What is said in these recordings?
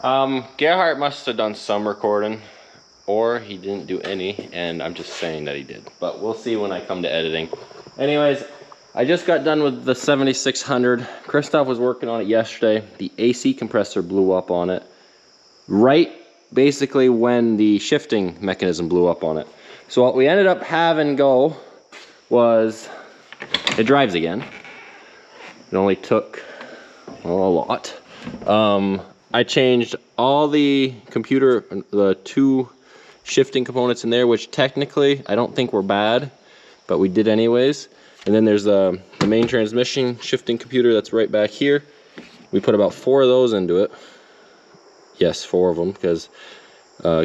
Gerhardt must have done some recording, or he didn't do any, and I'm just saying that he did. But we'll see when I come to editing. Anyways, I just got done with the 7600. Christoph was working on it yesterday. The AC compressor blew up on it. Right basically when the shifting mechanism blew up on it. So what we ended up having go was, it drives again. It only took, well, a lot. I changed all the the two shifting components in there, which technically I don't think were bad, but we did anyways. And then there's the main transmission shifting computer that's right back here. We put about 4 of those into it. Yes, 4 of them, because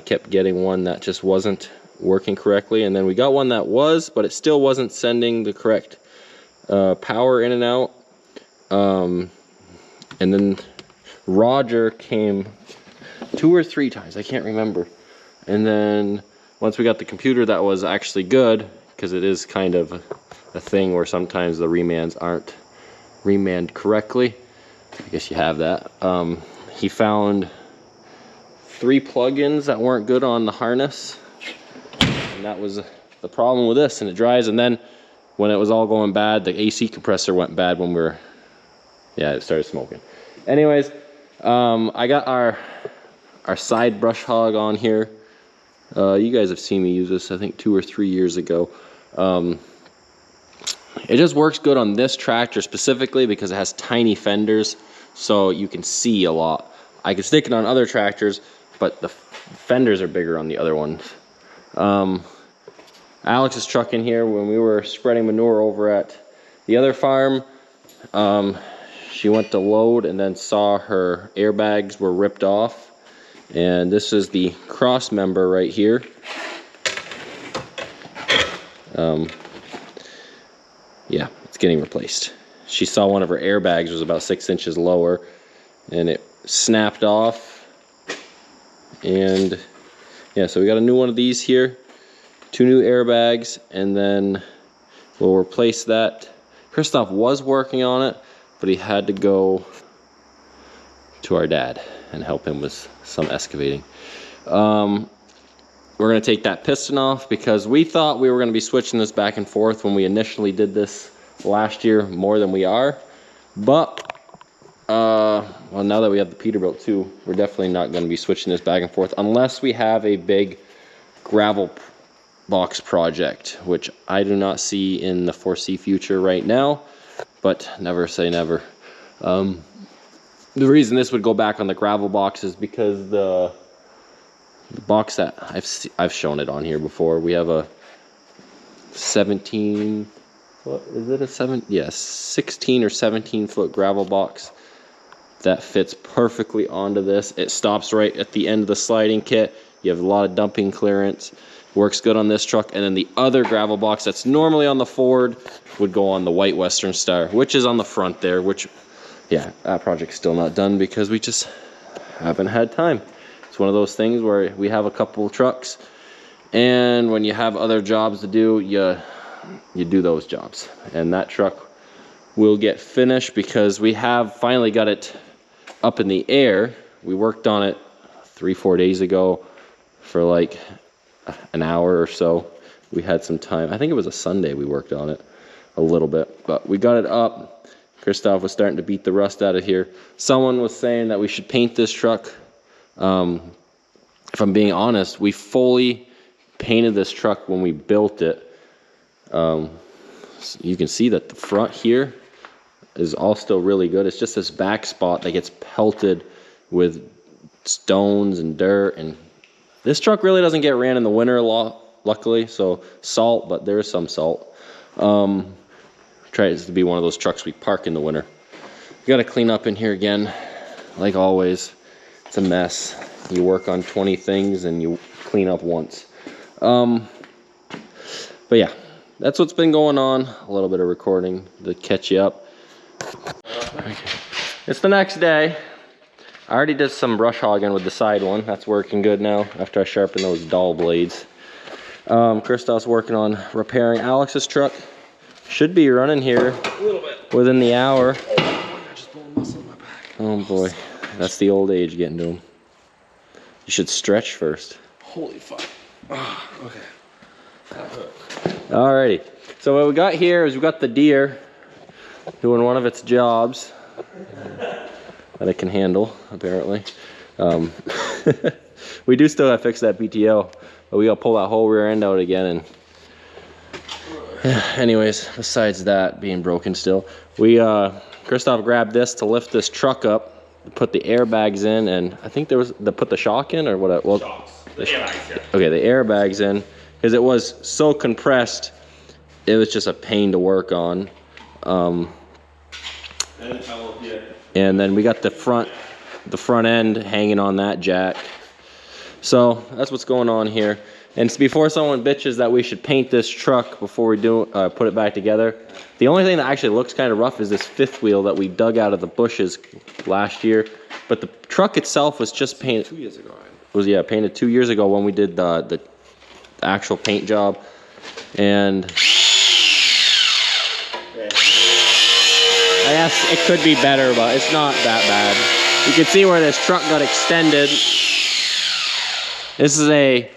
kept getting one that just wasn't working correctly. And then we got one that was, but it still wasn't sending the correct power in and out. And then Roger came 2 or 3 times, I can't remember. And then once we got the computer that was actually good, because it is kind of a thing where sometimes the remands aren't remanded correctly. I guess you have that. He found 3 plugins that weren't good on the harness, and that was the problem with this, and it drives. And then when it was all going bad, the AC compressor went bad when we were, yeah, it started smoking. Anyways, I got our side brush hog on here. You guys have seen me use this, I think 2 or 3 years ago. It just works good on this tractor specifically because it has tiny fenders, so you can see a lot. I can stick it on other tractors, but the fenders are bigger on the other ones. Alex's truck in here, when we were spreading manure over at the other farm, she went to load and then saw her airbags were ripped off. And this is the cross member right here. Yeah, it's getting replaced. She saw one of her airbags was about 6 inches lower, and it snapped off. And yeah, so we got a new one of these here, 2 new airbags, and then we'll replace that. Christoph was working on it, but he had to go to our dad and help him with some excavating. We're going to take that piston off because we thought we were going to be switching this back and forth when we initially did this last year more than we are. But, well, now that we have the Peterbilt too, we're definitely not going to be switching this back and forth unless we have a big gravel box project, which I do not see in the foresee future right now, but never say never. The reason this would go back on the gravel box is because the box that I've shown it on here before. We have a 17 foot, is it a 16 or 17 foot gravel box that fits perfectly onto this. It stops right at the end of the sliding kit. You have a lot of dumping clearance. Works good on this truck. And then the other gravel box that's normally on the Ford would go on the white Western Star, which is on the front there, which, yeah, that project's still not done because we just haven't had time. It's one of those things where we have a couple of trucks, and when you have other jobs to do, you do those jobs. And that truck will get finished because we have finally got it up in the air. We worked on it 3-4 days ago for like an hour or so. We had some time. I think it was a Sunday we worked on it a little bit, but we got it up. Christoph was starting to beat the rust out of here. Someone was saying that we should paint this truck. If I'm being honest, we fully painted this truck when we built it. So you can see that the front here is all still really good. It's just this back spot that gets pelted with stones and dirt, and this truck really doesn't get ran in the winter a lot, luckily. So salt, but there is some salt. Tries to be one of those trucks we park in the winter. You got to clean up in here again, like always. It's a mess. You work on 20 things and you clean up once. But yeah, that's what's been going on. A little bit of recording to catch you up. Okay. It's the next day. I already did some brush hogging with the side one. That's working good now after I sharpened those dull blades. Christoph's working on repairing Alex's truck. Should be running here within the hour. Oh boy, that's the old age getting to him. You should stretch first. Holy fuck. Oh, okay. That hurt. Alrighty. So what we got here is we got the deer doing one of its jobs that it can handle, apparently. We do still have to fix that PTO, but we got to pull that whole rear end out again. And anyways, besides that being broken still, Christoph grabbed this to lift this truck up, put the airbags in, and I think there was put the shock in, or what? Well, Shocks. The airbags, yeah. Okay, the airbags in, because it was so compressed, it was just a pain to work on. And then we got the front end hanging on that jack. So that's what's going on here. And before someone bitches that we should paint this truck before we do put it back together, the only thing that actually looks kind of rough is this fifth wheel that we dug out of the bushes last year. But the truck itself was just painted 2 years ago. painted 2 years ago when we did the actual paint job. And I guess it could be better, but it's not that bad. You can see where this truck got extended. This is a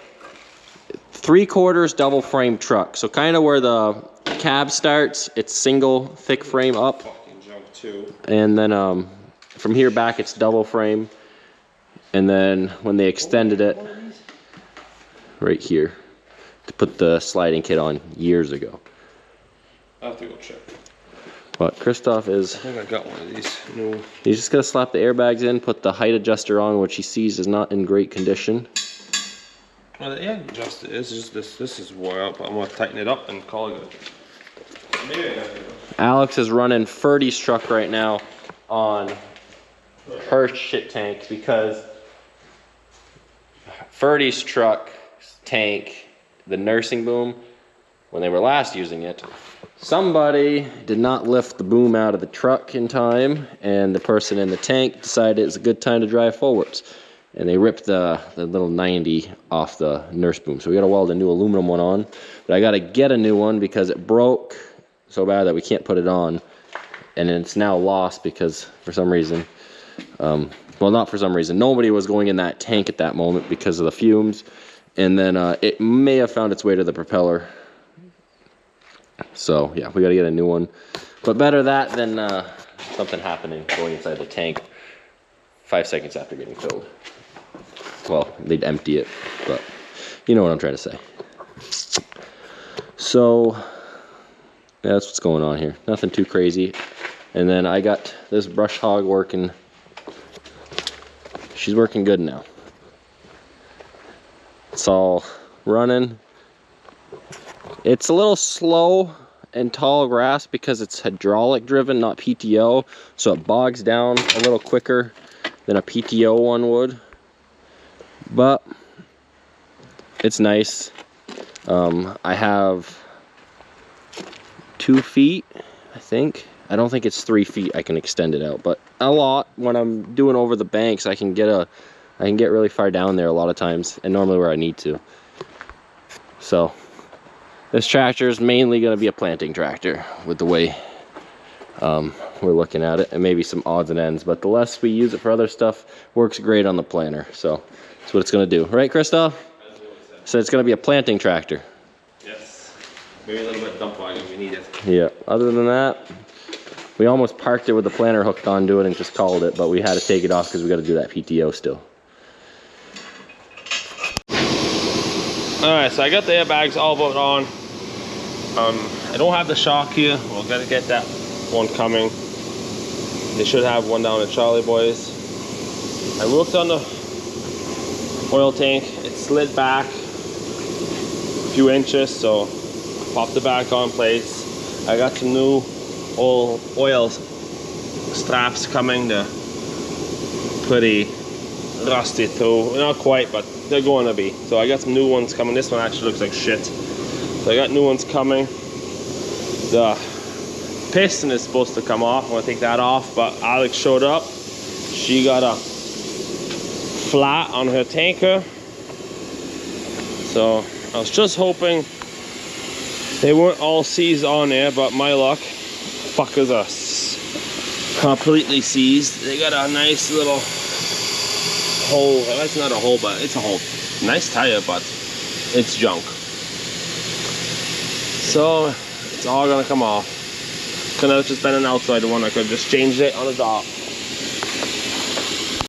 3/4 double frame truck. So kind of where the cab starts, it's single thick frame up. Fucking junk too. And then from here back, it's double frame. And then when they extended it right here to put the sliding kit on years ago. I'll have to go check. But Christoph is... I think I got one of these. No. He's just going to slap the airbags in, put the height adjuster on, which he sees is not in great condition. Well, the air adjuster is just this is wore out, but I'm going to tighten it up and call it good. Maybe I got it. Alex is running Ferdy's truck right now on her shit tank because Ferdy's truck tank, the nursing boom, when they were last using it, somebody did not lift the boom out of the truck in time, and the person in the tank decided it's a good time to drive forwards. And they ripped the little 90 off the nurse boom. So we got to weld a new aluminum one on. But I got to get a new one because it broke so bad that we can't put it on. And it's now lost because for some reason, well, not for some reason, nobody was going in that tank at that moment because of the fumes. And then it may have found its way to the propeller. So yeah, we got to get a new one. But better that than something happening going inside the tank 5 seconds after getting filled. Well, they'd empty it, but you know what I'm trying to say. So yeah, that's what's going on here. Nothing too crazy. And then I got this brush hog working. She's working good now. It's all running. It's a little slow and tall grass because it's hydraulic driven, not PTO. So it bogs down a little quicker than a PTO one would. But it's nice. I have 2 feet, I think. I don't think it's 3 feet. I can extend it out, but a lot. When I'm doing over the banks, I can get really far down there a lot of times, and normally where I need to. So this tractor is mainly going to be a planting tractor with the way we're looking at it, and maybe some odds and ends. But the less we use it for other stuff, works great on the planter. So that's what it's going to do, right, Christoph? So it's going to be a planting tractor. Yes. Maybe a little bit of dump wagon if we need it. Yeah. Other than that, we almost parked it with the planter hooked onto it and just called it, but we had to take it off because we got to do that PTO still. All right, so I got the airbags all put on. I don't have the shock here. We're gonna get that one coming. They should have one down at Charlie Boys. I worked on the oil tank. It slid back a few inches, so popped it back on place. I got some new oil straps coming. They're pretty rusty too. Not quite, but they're going to be. So I got some new ones coming. This one actually looks like shit. So I got new ones coming. The piston is supposed to come off. I'm gonna take that off, but Alex showed up. She got a flat on her tanker. So I was just hoping they weren't all seized on there, but my luck, fuckers are completely seized. They got a nice little hole. That's not a hole, but it's a hole. Nice tire, but it's junk. So it's all gonna come off. Couldn't have just been an outside one. I could have just changed it on the dot.